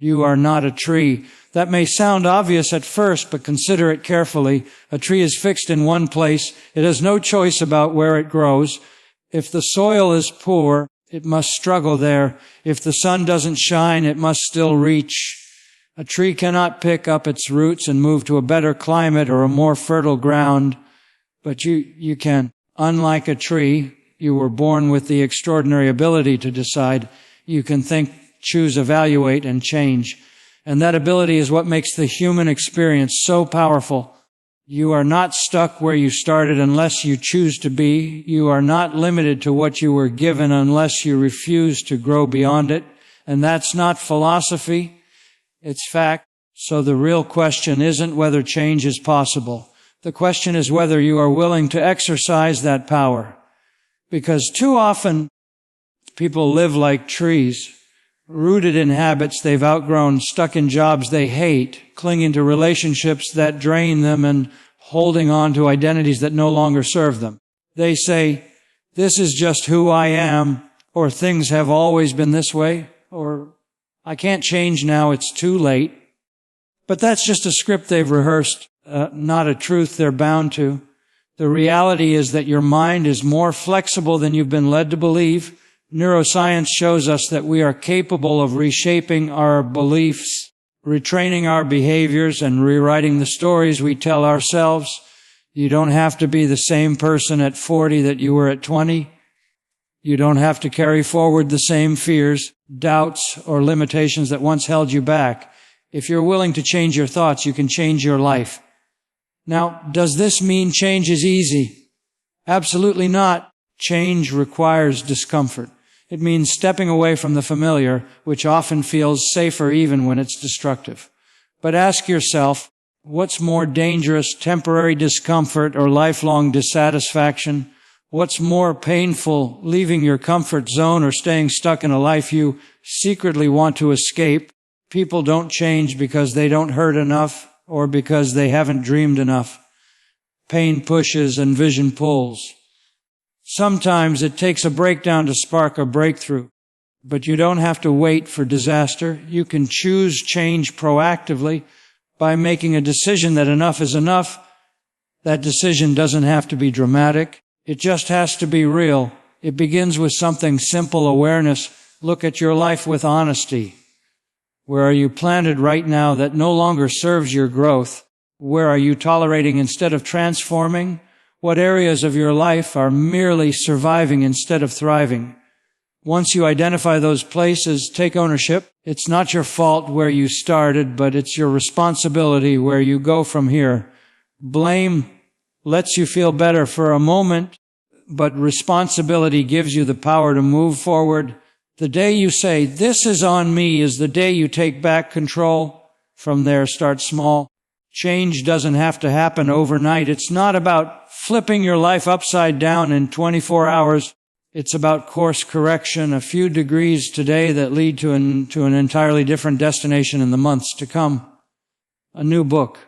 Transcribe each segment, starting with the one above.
You are not a tree. That may sound obvious at first, but consider it carefully. A tree is fixed in one place. It has no choice about where it grows. If the soil is poor, it must struggle there. If the sun doesn't shine, it must still reach. A tree cannot pick up its roots and move to a better climate or a more fertile ground, but you can. Unlike a tree, you were born with the extraordinary ability to decide. You can think, choose, evaluate, and change. And that ability is what makes the human experience so powerful. You are not stuck where you started unless you choose to be. You are not limited to what you were given unless you refuse to grow beyond it. And that's not philosophy. It's fact. So the real question isn't whether change is possible. The question is whether you are willing to exercise that power. Because too often, people live like trees, rooted in habits they've outgrown, stuck in jobs they hate, clinging to relationships that drain them, and holding on to identities that no longer serve them. They say, "This is just who I am," or "Things have always been this way," or "I can't change now, it's too late." But that's just a script they've rehearsed, not a truth they're bound to. The reality is that your mind is more flexible than you've been led to believe. Neuroscience shows us that we are capable of reshaping our beliefs, retraining our behaviors, and rewriting the stories we tell ourselves. You don't have to be the same person at 40 that you were at 20. You don't have to carry forward the same fears, doubts, or limitations that once held you back. If you're willing to change your thoughts, you can change your life. Now, does this mean change is easy? Absolutely not. Change requires discomfort. It means stepping away from the familiar, which often feels safer even when it's destructive. But ask yourself, what's more dangerous, temporary discomfort or lifelong dissatisfaction? What's more painful, leaving your comfort zone or staying stuck in a life you secretly want to escape? People don't change because they don't hurt enough or because they haven't dreamed enough. Pain pushes and vision pulls. Sometimes it takes a breakdown to spark a breakthrough, but you don't have to wait for disaster. You can choose change proactively by making a decision that enough is enough. That decision doesn't have to be dramatic. It just has to be real. It begins with something simple, awareness. Look at your life with honesty. Where are you planted right now that no longer serves your growth? Where are you tolerating instead of transforming? What areas of your life are merely surviving instead of thriving? Once you identify those places, take ownership. It's not your fault where you started, but it's your responsibility where you go from here. Blame lets you feel better for a moment, but responsibility gives you the power to move forward. The day you say, "This is on me," is the day you take back control. From there, start small. Change doesn't have to happen overnight. It's not about flipping your life upside down in 24 hours. It's about course correction, a few degrees today that lead to an entirely different destination in the months to come. A new book,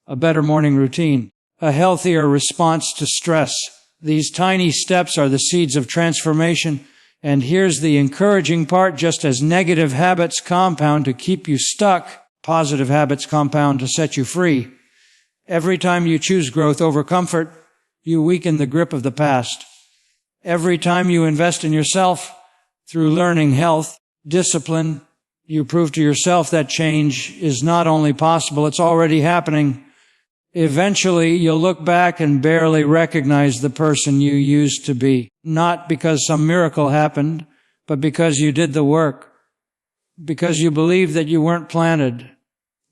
a better morning routine, a healthier response to stress. These tiny steps are the seeds of transformation. And here's the encouraging part: just as negative habits compound to keep you stuck, positive habits compound to set you free. Every time you choose growth over comfort, you weaken the grip of the past. Every time you invest in yourself through learning, health, discipline, you prove to yourself that change is not only possible, it's already happening. Eventually, you'll look back and barely recognize the person you used to be. Not because some miracle happened, but because you did the work. Because you believed that you weren't planted.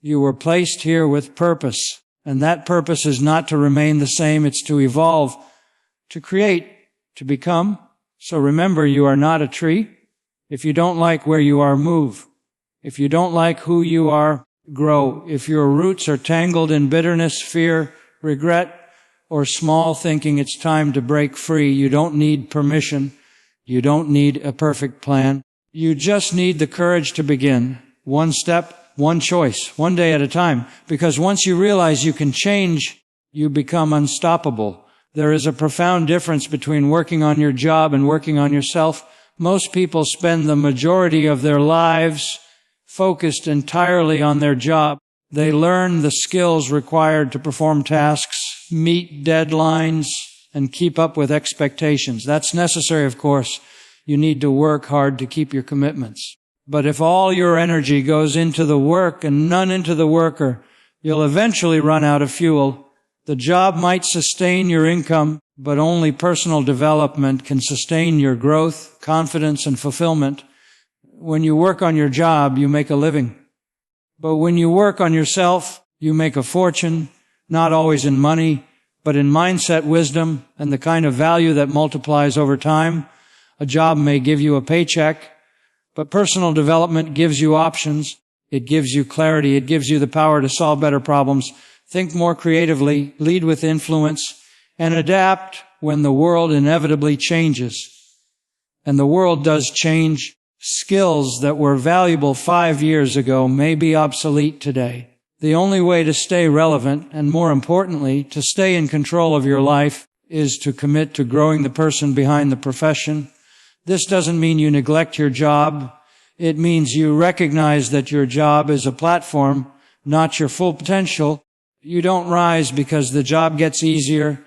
You were placed here with purpose. And that purpose is not to remain the same, it's to evolve, to create, to become. So remember, you are not a tree. If you don't like where you are, move. If you don't like who you are, grow. If your roots are tangled in bitterness, fear, regret, or small thinking, it's time to break free. You don't need permission. You don't need a perfect plan. You just need the courage to begin. One step, one choice, one day at a time. Because once you realize you can change, you become unstoppable. There is a profound difference between working on your job and working on yourself. Most people spend the majority of their lives focused entirely on their job. They learn the skills required to perform tasks, meet deadlines, and keep up with expectations. That's necessary, of course. You need to work hard to keep your commitments. But if all your energy goes into the work and none into the worker, you'll eventually run out of fuel. The job might sustain your income, but only personal development can sustain your growth, confidence, and fulfillment. When you work on your job, you make a living. But when you work on yourself, you make a fortune, not always in money, but in mindset, wisdom, and the kind of value that multiplies over time. A job may give you a paycheck, but personal development gives you options. It gives you clarity. It gives you the power to solve better problems, think more creatively, lead with influence, and adapt when the world inevitably changes. And the world does change. Skills that were valuable 5 years ago may be obsolete today. The only way to stay relevant, and more importantly, to stay in control of your life, is to commit to growing the person behind the profession. This doesn't mean you neglect your job. It means you recognize that your job is a platform, not your full potential. You don't rise because the job gets easier.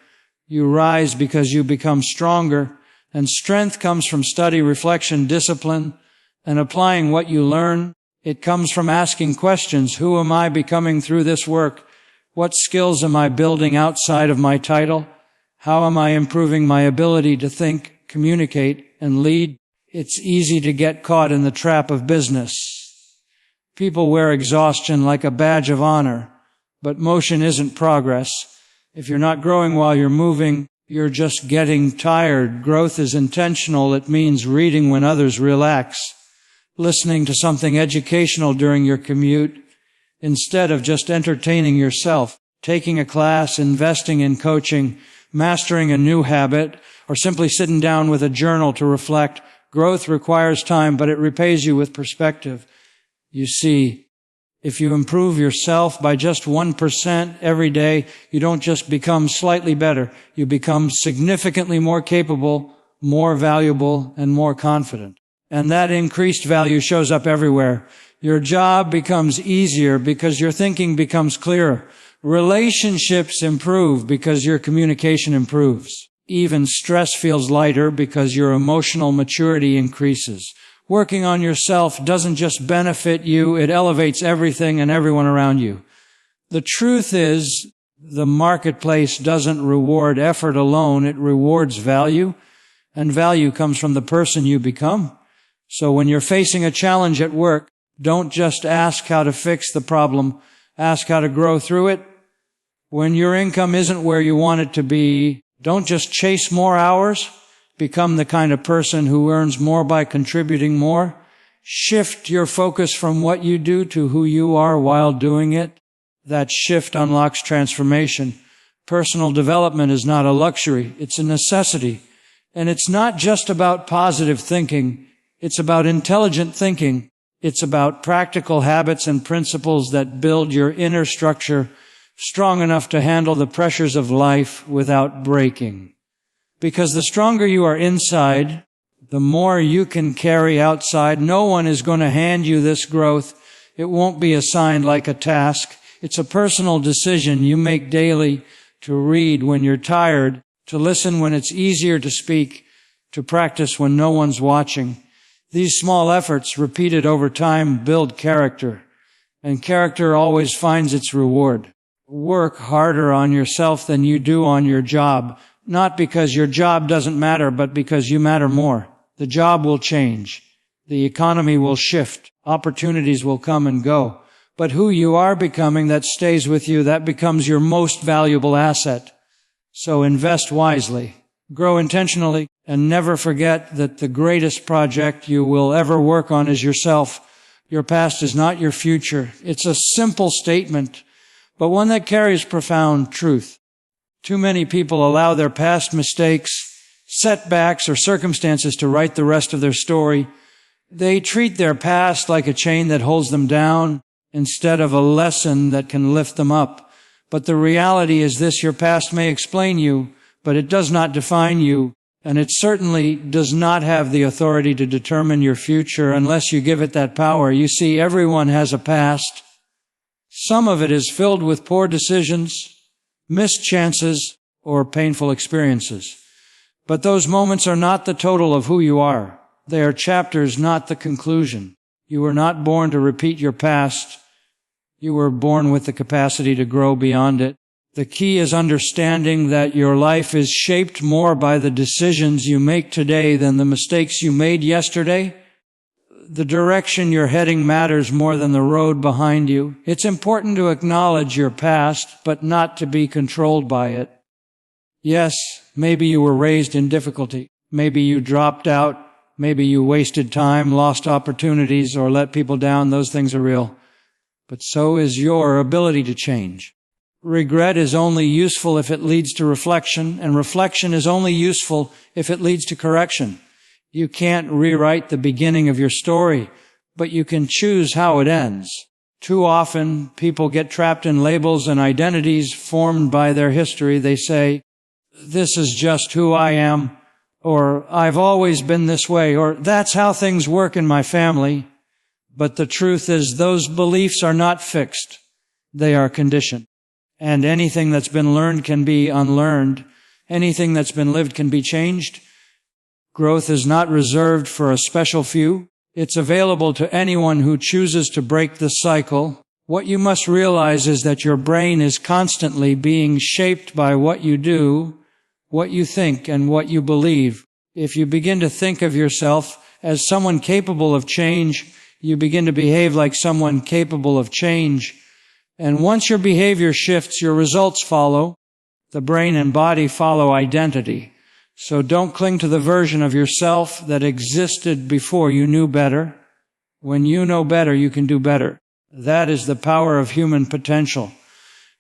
You rise because you become stronger. And strength comes from study, reflection, discipline, and applying what you learn. It comes from asking questions. Who am I becoming through this work? What skills am I building outside of my title? How am I improving my ability to think, communicate, and lead? It's easy to get caught in the trap of business. People wear exhaustion like a badge of honor, but motion isn't progress. If you're not growing while you're moving, you're just getting tired. Growth is intentional. It means reading when others relax, listening to something educational during your commute, instead of just entertaining yourself, taking a class, investing in coaching, mastering a new habit, or simply sitting down with a journal to reflect. Growth requires time, but it repays you with perspective. You see, if you improve yourself by just 1% every day, you don't just become slightly better. You become significantly more capable, more valuable, and more confident. And that increased value shows up everywhere. Your job becomes easier because your thinking becomes clearer. Relationships improve because your communication improves. Even stress feels lighter because your emotional maturity increases. Working on yourself doesn't just benefit you, it elevates everything and everyone around you. The truth is, the marketplace doesn't reward effort alone, it rewards value, and value comes from the person you become. So when you're facing a challenge at work, don't just ask how to fix the problem, ask how to grow through it. When your income isn't where you want it to be, don't just chase more hours. Become the kind of person who earns more by contributing more. Shift your focus from what you do to who you are while doing it. That shift unlocks transformation. Personal development is not a luxury, it's a necessity. And it's not just about positive thinking, it's about intelligent thinking. It's about practical habits and principles that build your inner structure strong enough to handle the pressures of life without breaking. Because the stronger you are inside, the more you can carry outside. No one is going to hand you this growth. It won't be assigned like a task. It's a personal decision you make daily to read when you're tired, to listen when it's easier to speak, to practice when no one's watching. These small efforts, repeated over time, build character. And character always finds its reward. Work harder on yourself than you do on your job. Not because your job doesn't matter, but because you matter more. The job will change. The economy will shift. Opportunities will come and go. But who you are becoming, that stays with you, that becomes your most valuable asset. So invest wisely, grow intentionally, and never forget that the greatest project you will ever work on is yourself. Your past is not your future. It's a simple statement, but one that carries profound truth. Too many people allow their past mistakes, setbacks, or circumstances to write the rest of their story. They treat their past like a chain that holds them down instead of a lesson that can lift them up. But the reality is this: your past may explain you, but it does not define you. And it certainly does not have the authority to determine your future unless you give it that power. You see, everyone has a past. Some of it is filled with poor decisions, missed chances, or painful experiences. But those moments are not the total of who you are. They are chapters, not the conclusion. You were not born to repeat your past. You were born with the capacity to grow beyond it. The key is understanding that your life is shaped more by the decisions you make today than the mistakes you made yesterday. The direction you're heading matters more than the road behind you. It's important to acknowledge your past, but not to be controlled by it. Yes, maybe you were raised in difficulty. Maybe you dropped out. Maybe you wasted time, lost opportunities, or let people down. Those things are real. But so is your ability to change. Regret is only useful if it leads to reflection, and reflection is only useful if it leads to correction. You can't rewrite the beginning of your story, but you can choose how it ends. Too often, people get trapped in labels and identities formed by their history. They say, "This is just who I am," or "I've always been this way," or "That's how things work in my family." But the truth is, those beliefs are not fixed. They are conditioned. And anything that's been learned can be unlearned. Anything that's been lived can be changed. Growth is not reserved for a special few. It's available to anyone who chooses to break the cycle. What you must realize is that your brain is constantly being shaped by what you do, what you think, and what you believe. If you begin to think of yourself as someone capable of change, you begin to behave like someone capable of change. And once your behavior shifts, your results follow. The brain and body follow identity. So don't cling to the version of yourself that existed before you knew better. When you know better, you can do better. That is the power of human potential.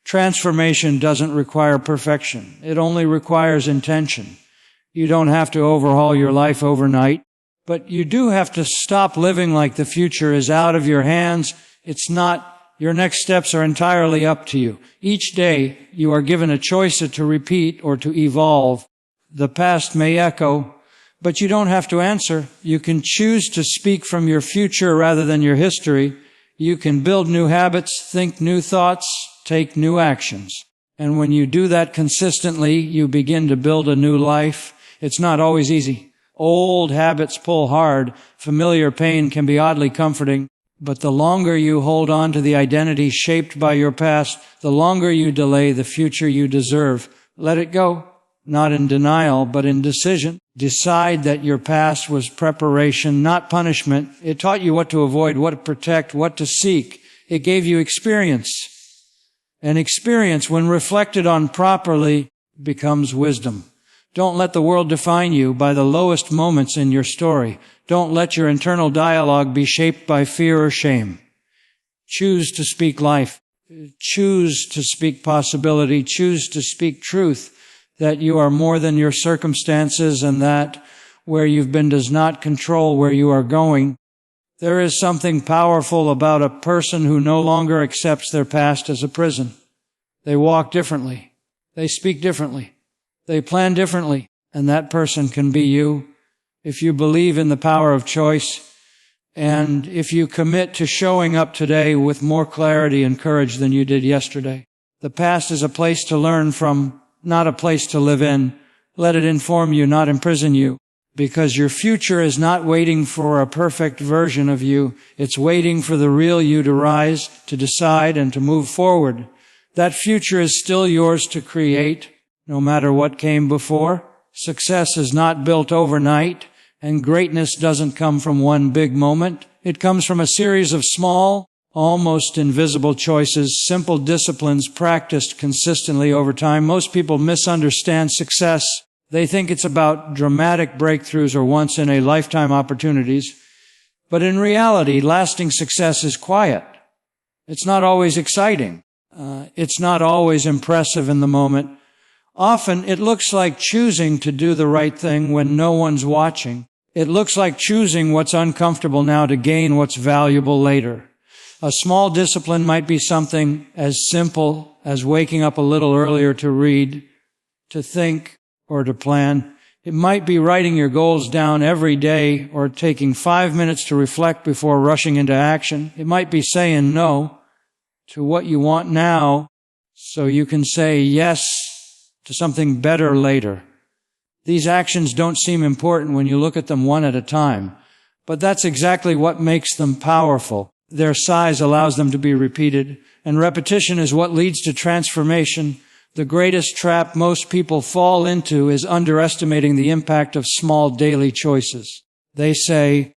Transformation doesn't require perfection. It only requires intention. You don't have to overhaul your life overnight, but you do have to stop living like the future is out of your hands. It's not. Your next steps are entirely up to you. Each day, you are given a choice to repeat or to evolve. The past may echo, but you don't have to answer. You can choose to speak from your future rather than your history. You can build new habits, think new thoughts, take new actions. And when you do that consistently, you begin to build a new life. It's not always easy. Old habits pull hard. Familiar pain can be oddly comforting. But the longer you hold on to the identity shaped by your past, the longer you delay the future you deserve. Let it go, not in denial, but in decision. Decide that your past was preparation, not punishment. It taught you what to avoid, what to protect, what to seek. It gave you experience. And experience, when reflected on properly, becomes wisdom. Don't let the world define you by the lowest moments in your story. Don't let your internal dialogue be shaped by fear or shame. Choose to speak life. Choose to speak possibility. Choose to speak truth, that you are more than your circumstances and that where you've been does not control where you are going. There is something powerful about a person who no longer accepts their past as a prison. They walk differently. They speak differently. They plan differently, and that person can be you if you believe in the power of choice and if you commit to showing up today with more clarity and courage than you did yesterday. The past is a place to learn from, not a place to live in. Let it inform you, not imprison you, because your future is not waiting for a perfect version of you. It's waiting for the real you to rise, to decide, and to move forward. That future is still yours to create. No matter what came before, success is not built overnight, and greatness doesn't come from one big moment. It comes from a series of small, almost invisible choices, simple disciplines practiced consistently over time. Most people misunderstand success. They think it's about dramatic breakthroughs or once-in-a-lifetime opportunities. But in reality, lasting success is quiet. It's not always exciting. It's not always impressive in the moment. Often, it looks like choosing to do the right thing when no one's watching. It looks like choosing what's uncomfortable now to gain what's valuable later. A small discipline might be something as simple as waking up a little earlier to read, to think, or to plan. It might be writing your goals down every day or taking 5 minutes to reflect before rushing into action. It might be saying no to what you want now so you can say yes to something better later. These actions don't seem important when you look at them one at a time, but that's exactly what makes them powerful. Their size allows them to be repeated, and repetition is what leads to transformation. The greatest trap most people fall into is underestimating the impact of small daily choices. They say,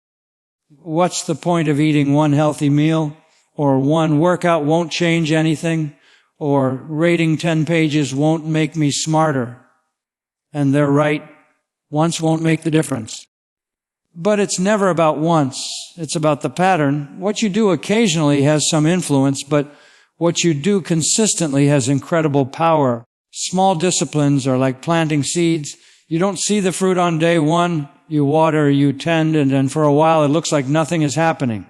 "What's the point of eating one healthy meal?" Or "One workout won't change anything," or "Reading 10 pages won't make me smarter." And they're right. Once won't make the difference. But it's never about once. It's about the pattern. What you do occasionally has some influence, but what you do consistently has incredible power. Small disciplines are like planting seeds. You don't see the fruit on day one. You water, you tend, and then for a while it looks like nothing is happening.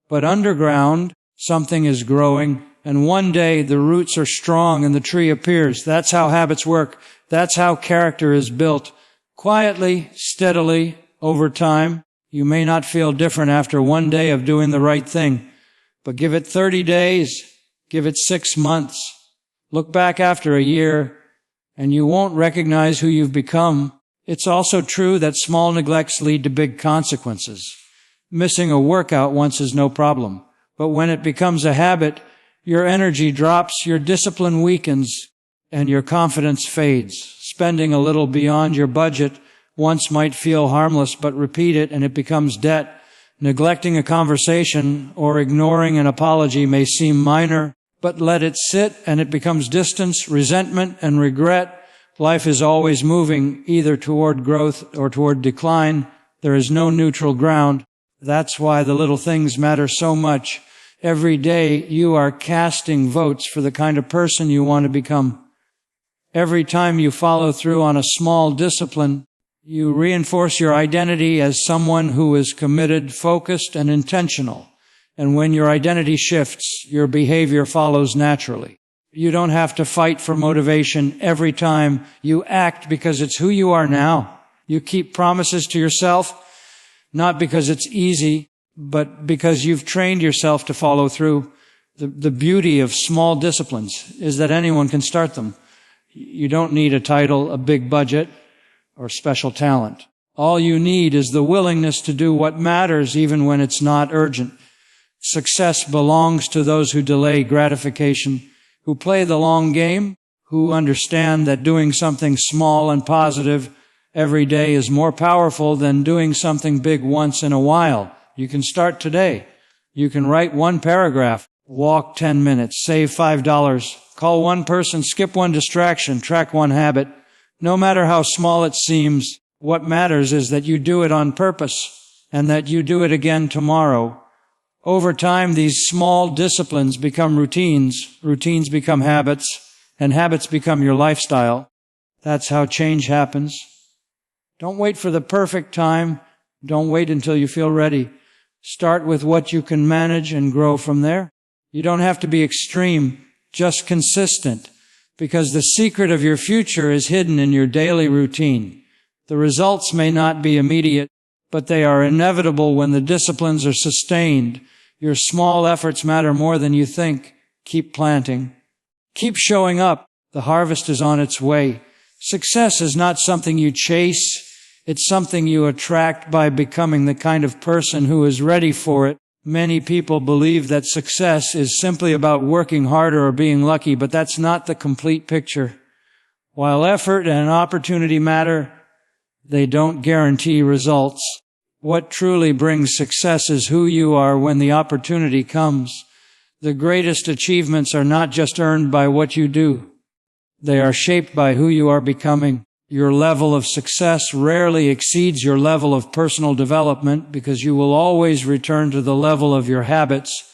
But underground, something is growing, and one day the roots are strong and the tree appears. That's how habits work. That's how character is built. Quietly, steadily, over time. You may not feel different after one day of doing the right thing, but give it 30 days, give it 6 months. Look back after a year, and you won't recognize who you've become. It's also true that small neglects lead to big consequences. Missing a workout once is no problem, but when it becomes a habit, your energy drops, your discipline weakens, and your confidence fades. Spending a little beyond your budget once might feel harmless, but repeat it and it becomes debt. Neglecting a conversation or ignoring an apology may seem minor, but let it sit and it becomes distance, resentment, and regret. Life is always moving either toward growth or toward decline. There is no neutral ground. That's why the little things matter so much. Every day you are casting votes for the kind of person you want to become. Every time you follow through on a small discipline, you reinforce your identity as someone who is committed, focused, and intentional. And when your identity shifts, your behavior follows naturally. You don't have to fight for motivation every time. You act because it's who you are now. You keep promises to yourself, not because it's easy, but because you've trained yourself to follow through. The beauty of small disciplines is that anyone can start them. You don't need a title, a big budget, or special talent. All you need is the willingness to do what matters even when it's not urgent. Success belongs to those who delay gratification, who play the long game, who understand that doing something small and positive every day is more powerful than doing something big once in a while. You can start today. You can write 1 paragraph, walk 10 minutes, save $5, call 1 person, skip 1 distraction, track 1 habit. No matter how small it seems, what matters is that you do it on purpose and that you do it again tomorrow. Over time, these small disciplines become routines, routines become habits, and habits become your lifestyle. That's how change happens. Don't wait for the perfect time. Don't wait until you feel ready. Start with what you can manage and grow from there. You don't have to be extreme, just consistent, because the secret of your future is hidden in your daily routine. The results may not be immediate, but they are inevitable when the disciplines are sustained. Your small efforts matter more than you think. Keep planting. Keep showing up. The harvest is on its way. Success is not something you chase. It's something you attract by becoming the kind of person who is ready for it. Many people believe that success is simply about working harder or being lucky, but that's not the complete picture. While effort and opportunity matter, they don't guarantee results. What truly brings success is who you are when the opportunity comes. The greatest achievements are not just earned by what you do. They are shaped by who you are becoming. Your level of success rarely exceeds your level of personal development because you will always return to the level of your habits,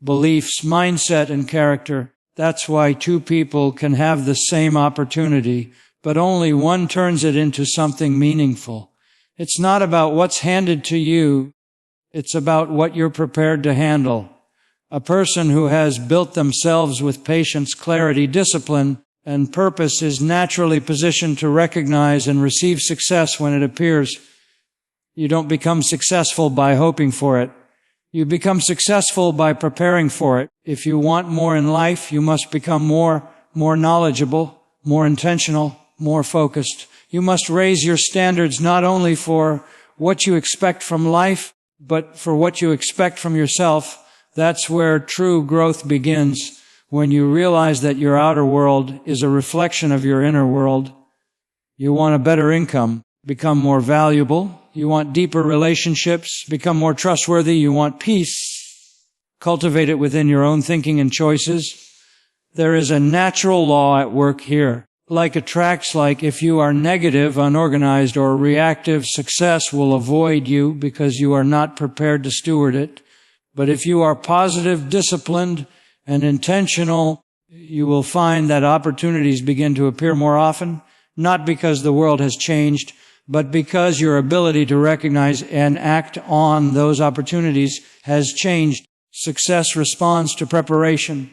beliefs, mindset, and character. That's why 2 people can have the same opportunity, but only one turns it into something meaningful. It's not about what's handed to you. It's about what you're prepared to handle. A person who has built themselves with patience, clarity, discipline, and purpose is naturally positioned to recognize and receive success when it appears. You don't become successful by hoping for it. You become successful by preparing for it. If you want more in life, you must become more knowledgeable, more intentional, more focused. You must raise your standards not only for what you expect from life, but for what you expect from yourself. That's where true growth begins, when you realize that your outer world is a reflection of your inner world. You want a better income, become more valuable. You want deeper relationships, become more trustworthy. You want peace, cultivate it within your own thinking and choices. There is a natural law at work here. Like attracts like, if you are negative, unorganized, or reactive, success will avoid you because you are not prepared to steward it. But if you are positive, disciplined, and intentional, you will find that opportunities begin to appear more often, not because the world has changed, but because your ability to recognize and act on those opportunities has changed. Success responds to preparation.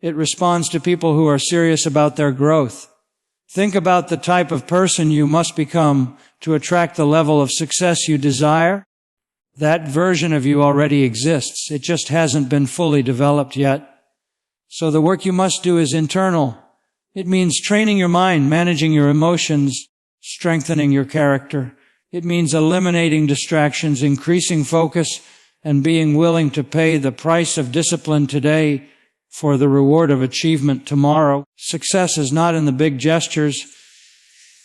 It responds to people who are serious about their growth. Think about the type of person you must become to attract the level of success you desire. That version of you already exists. It just hasn't been fully developed yet. So the work you must do is internal. It means training your mind, managing your emotions, strengthening your character. It means eliminating distractions, increasing focus, and being willing to pay the price of discipline today for the reward of achievement tomorrow. Success is not in the big gestures.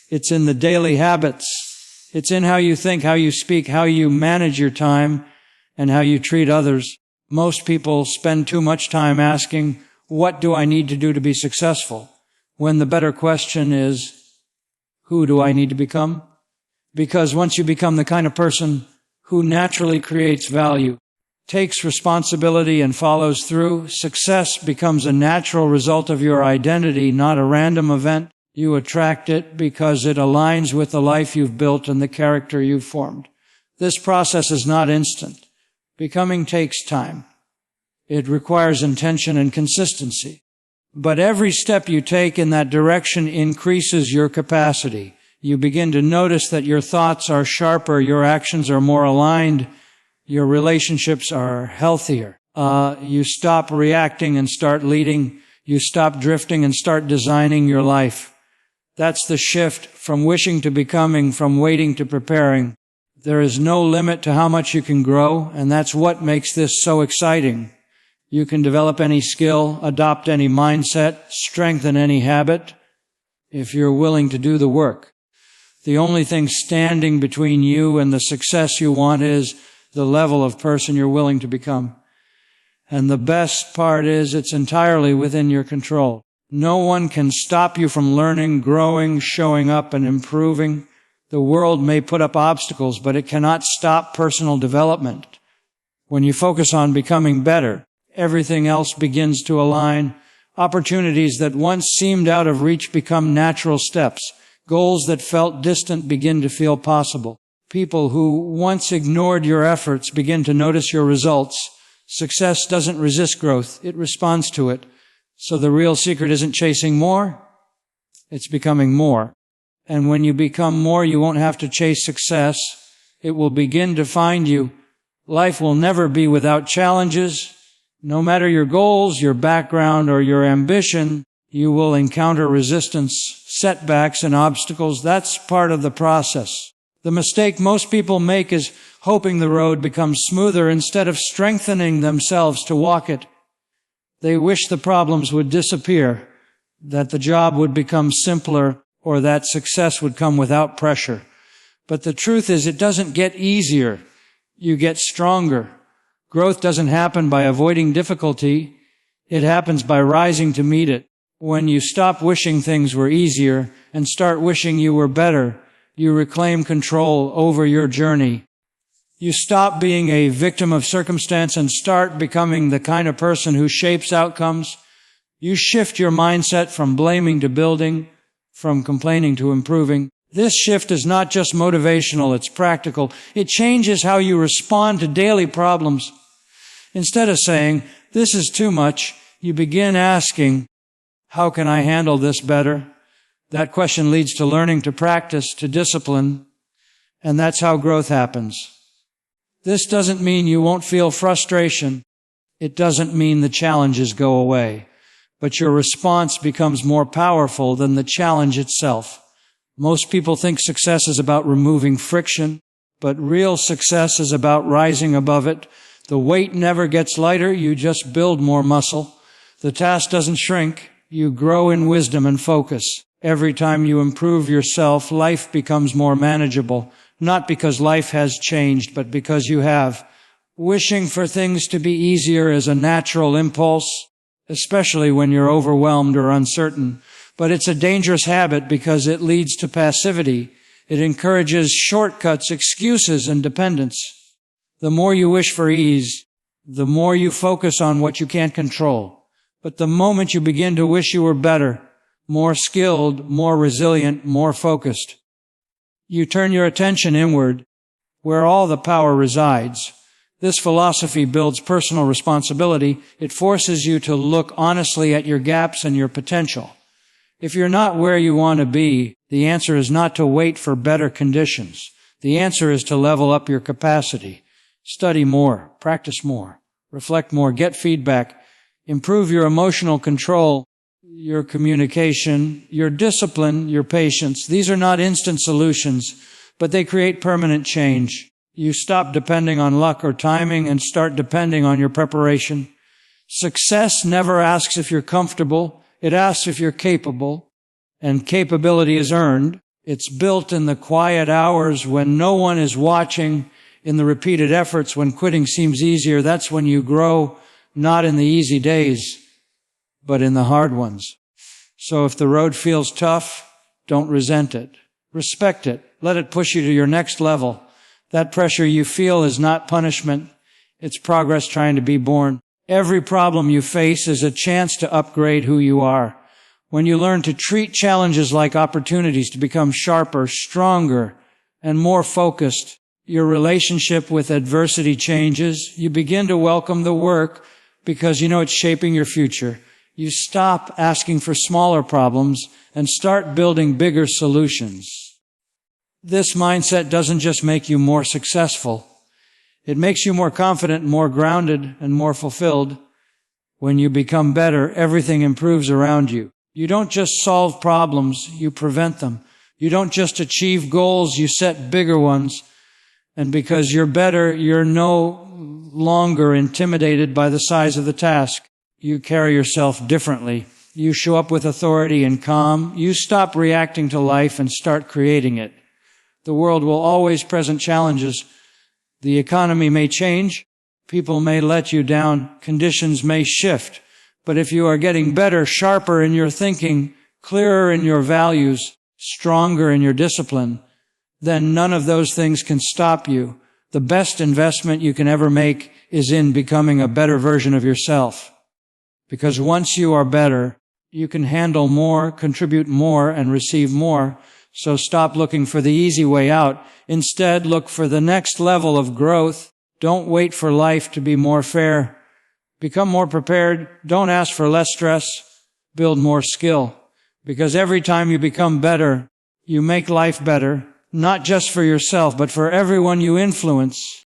It's in the daily habits. It's in how you think, how you speak, how you manage your time, and how you treat others. Most people spend too much time asking, what do I need to do to be successful? When the better question is, who do I need to become? Because once you become the kind of person who naturally creates value, takes responsibility and follows through, success becomes a natural result of your identity, not a random event. You attract it because it aligns with the life you've built and the character you've formed. This process is not instant. Becoming takes time. It requires intention and consistency. But every step you take in that direction increases your capacity. You begin to notice that your thoughts are sharper, your actions are more aligned, your relationships are healthier. You stop reacting and start leading. You stop drifting and start designing your life. That's the shift from wishing to becoming, from waiting to preparing. There is no limit to how much you can grow, and that's what makes this so exciting. You can develop any skill, adopt any mindset, strengthen any habit, if you're willing to do the work. The only thing standing between you and the success you want is the level of person you're willing to become. And the best part is it's entirely within your control. No one can stop you from learning, growing, showing up, and improving. The world may put up obstacles, but it cannot stop personal development. When you focus on becoming better, everything else begins to align. Opportunities that once seemed out of reach become natural steps. Goals that felt distant begin to feel possible. People who once ignored your efforts begin to notice your results. Success doesn't resist growth, it responds to it. So the real secret isn't chasing more, it's becoming more. And when you become more, you won't have to chase success. It will begin to find you. Life will never be without challenges. No matter your goals, your background, or your ambition, you will encounter resistance, setbacks, and obstacles. That's part of the process. The mistake most people make is hoping the road becomes smoother instead of strengthening themselves to walk it. They wish the problems would disappear, that the job would become simpler, or that success would come without pressure. But the truth is, it doesn't get easier. You get stronger. Growth doesn't happen by avoiding difficulty. It happens by rising to meet it. When you stop wishing things were easier and start wishing you were better, you reclaim control over your journey. You stop being a victim of circumstance and start becoming the kind of person who shapes outcomes. You shift your mindset from blaming to building, from complaining to improving. This shift is not just motivational, it's practical. It changes how you respond to daily problems. Instead of saying, "This is too much," you begin asking, How can I handle this better? That question leads to learning, to practice, to discipline, and that's how growth happens. This doesn't mean you won't feel frustration. It doesn't mean the challenges go away, but your response becomes more powerful than the challenge itself. Most people think success is about removing friction, but real success is about rising above it. The weight never gets lighter, you just build more muscle. The task doesn't shrink, you grow in wisdom and focus. Every time you improve yourself, life becomes more manageable, not because life has changed, but because you have. Wishing for things to be easier is a natural impulse, especially when you're overwhelmed or uncertain. But it's a dangerous habit because it leads to passivity. It encourages shortcuts, excuses, and dependence. The more you wish for ease, the more you focus on what you can't control. But the moment you begin to wish you were better, more skilled, more resilient, more focused, you turn your attention inward, where all the power resides. This philosophy builds personal responsibility. It forces you to look honestly at your gaps and your potential. If you're not where you want to be, the answer is not to wait for better conditions. The answer is to level up your capacity. Study more, practice more, reflect more, get feedback, improve your emotional control, your communication, your discipline, your patience. These are not instant solutions, but they create permanent change. You stop depending on luck or timing and start depending on your preparation. Success never asks if you're comfortable. It asks if you're capable, and capability is earned. It's built in the quiet hours when no one is watching, in the repeated efforts when quitting seems easier. That's when you grow, not in the easy days, but in the hard ones. So if the road feels tough, don't resent it. Respect it. Let it push you to your next level. That pressure you feel is not punishment. It's progress trying to be born. Every problem you face is a chance to upgrade who you are. When you learn to treat challenges like opportunities to become sharper, stronger, and more focused, your relationship with adversity changes. You begin to welcome the work because you know it's shaping your future. You stop asking for smaller problems and start building bigger solutions. This mindset doesn't just make you more successful. It makes you more confident, more grounded, and more fulfilled. When you become better, everything improves around you. You don't just solve problems, you prevent them. You don't just achieve goals, you set bigger ones. And because you're better, you're no longer intimidated by the size of the task. You carry yourself differently. You show up with authority and calm. You stop reacting to life and start creating it. The world will always present challenges. The economy may change, people may let you down, conditions may shift, but if you are getting better, sharper in your thinking, clearer in your values, stronger in your discipline, then none of those things can stop you. The best investment you can ever make is in becoming a better version of yourself. Because once you are better, you can handle more, contribute more, and receive more. So stop looking for the easy way out. Instead, look for the next level of growth. Don't wait for life to be more fair. Become more prepared. Don't ask for less stress. Build more skill. Because every time you become better, you make life better, not just for yourself, but for everyone you influence.